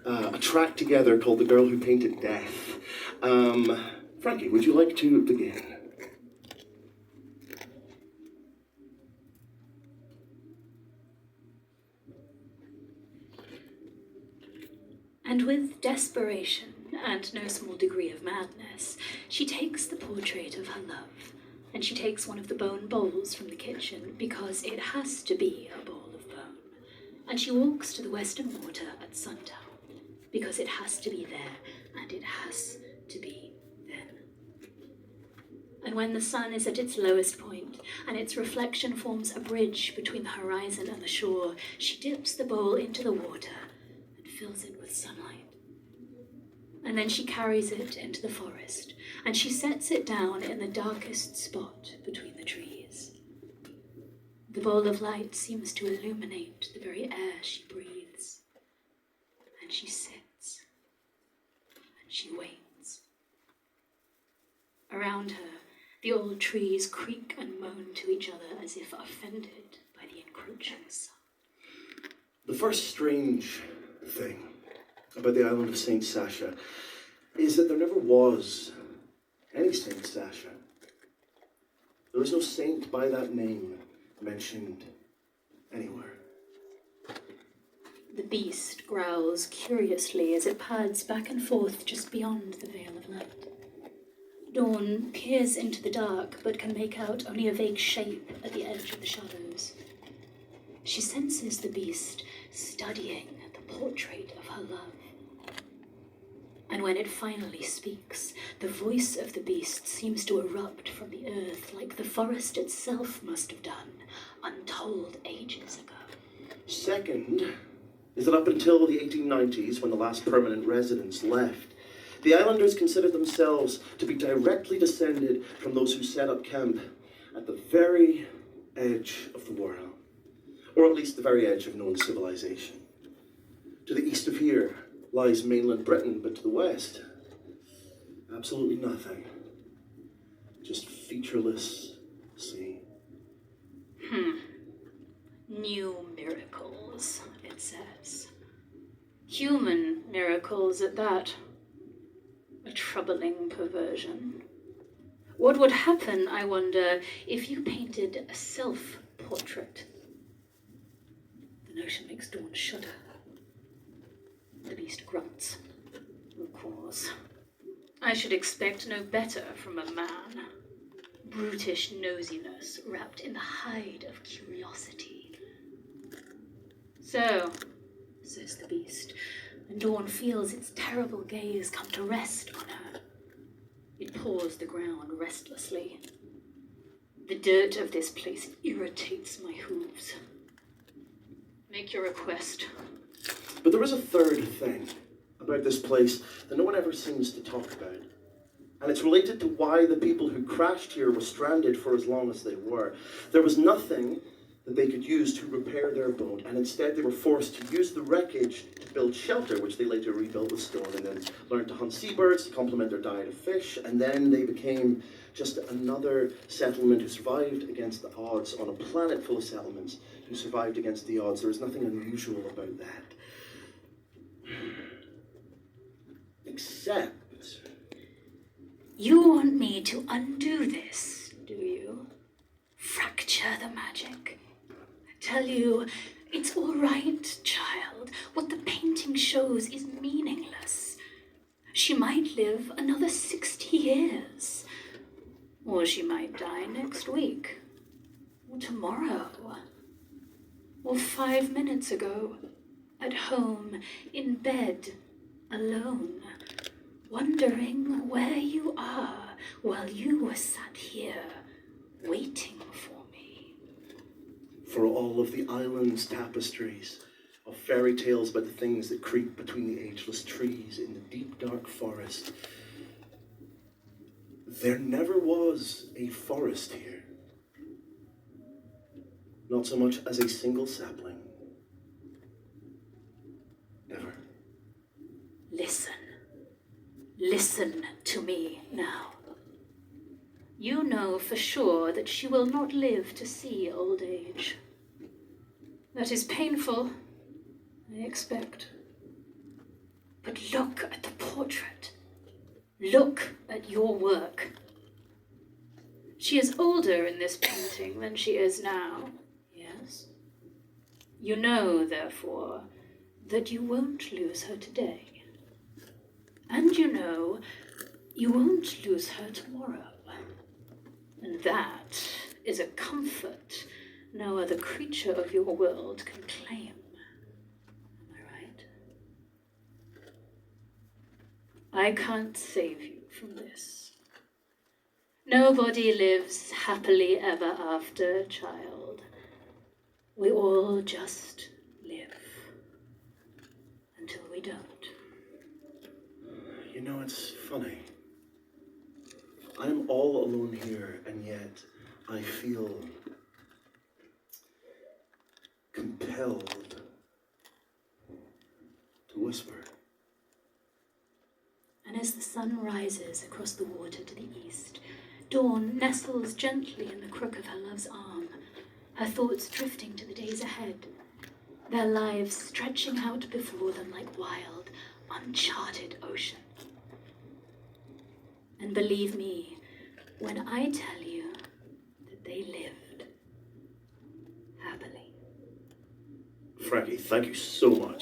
a track together called The Girl Who Painted Death. Frankie, would you like to begin? And with desperation and no small degree of madness, she takes the portrait of her love, and she takes one of the bone bowls from the kitchen, because it has to be a bowl of bone, and she walks to the western water at sundown, because it has to be there, and it has to be then. And when the sun is at its lowest point, and its reflection forms a bridge between the horizon and the shore, she dips the bowl into the water and fills it with sunlight. And then she carries it into the forest, and she sets it down in the darkest spot between the trees. The bowl of light seems to illuminate the very air she breathes, and she sits, and she waits. Around her, the old trees creak and moan to each other as if offended by the encroaching sun. The first strange thing about the island of St. Sasha is that there never was any St. Sasha. There was no saint by that name mentioned anywhere. The beast growls curiously as it pads back and forth just beyond the veil of light. Dawn peers into the dark, but can make out only a vague shape at the edge of the shadows. She senses the beast studying the portrait of her love. And when it finally speaks, the voice of the beast seems to erupt from the earth like the forest itself must have done, untold ages ago. Second is that up until the 1890s, when the last permanent residents left, the islanders considered themselves to be directly descended from those who set up camp at the very edge of the world, or at least the very edge of known civilization. To the east of here lies mainland Britain, but to the west, absolutely nothing. Just featureless sea. New miracles, it says. Human miracles at that. A troubling perversion. What would happen, I wonder, if you painted a self-portrait? The notion makes Dawn shudder. The beast grunts. Of course. I should expect no better from a man. Brutish nosiness wrapped in the hide of curiosity. So, says the beast, and Dawn feels its terrible gaze come to rest on her. It paws the ground restlessly. The dirt of this place irritates my hooves. Make your request. But there is a third thing about this place that no one ever seems to talk about. And it's related to why the people who crashed here were stranded for as long as they were. There was nothing that they could use to repair their boat, and instead they were forced to use the wreckage to build shelter, which they later rebuilt with stone, and then learned to hunt seabirds to complement their diet of fish, and then they became just another settlement who survived against the odds on a planet full of settlements who survived against the odds. There is nothing unusual about that. Except... You want me to undo this, do you? Fracture the magic. Tell you, it's all right, child. What the painting shows is meaningless. She might live another 60 years. Or she might die next week. Or tomorrow. Or 5 minutes ago. At home, in bed, alone. Wondering where you are while you were sat here, waiting for me. For all of the island's tapestries of fairy tales about the things that creep between the ageless trees in the deep dark forest, there never was a forest here. Not so much as a single sapling. Ever. Listen. Listen to me now. You know for sure that she will not live to see old age. That is painful, I expect. Look at the portrait. Look at your work. She is older in this painting than she is now, yes? You know, therefore, that you won't lose her today. And you know, you won't lose her tomorrow. And that is a comfort no other creature of your world can claim. Am I right? I can't save you from this. Nobody lives happily ever after, child. We all just live until we don't. You know, it's funny. I'm all alone here, and yet I feel compelled to whisper. And as the sun rises across the water to the east, dawn nestles gently in the crook of her love's arm, her thoughts drifting to the days ahead, their lives stretching out before them like wild, uncharted ocean. And believe me when I tell you that they lived happily. Frankie, thank you so much.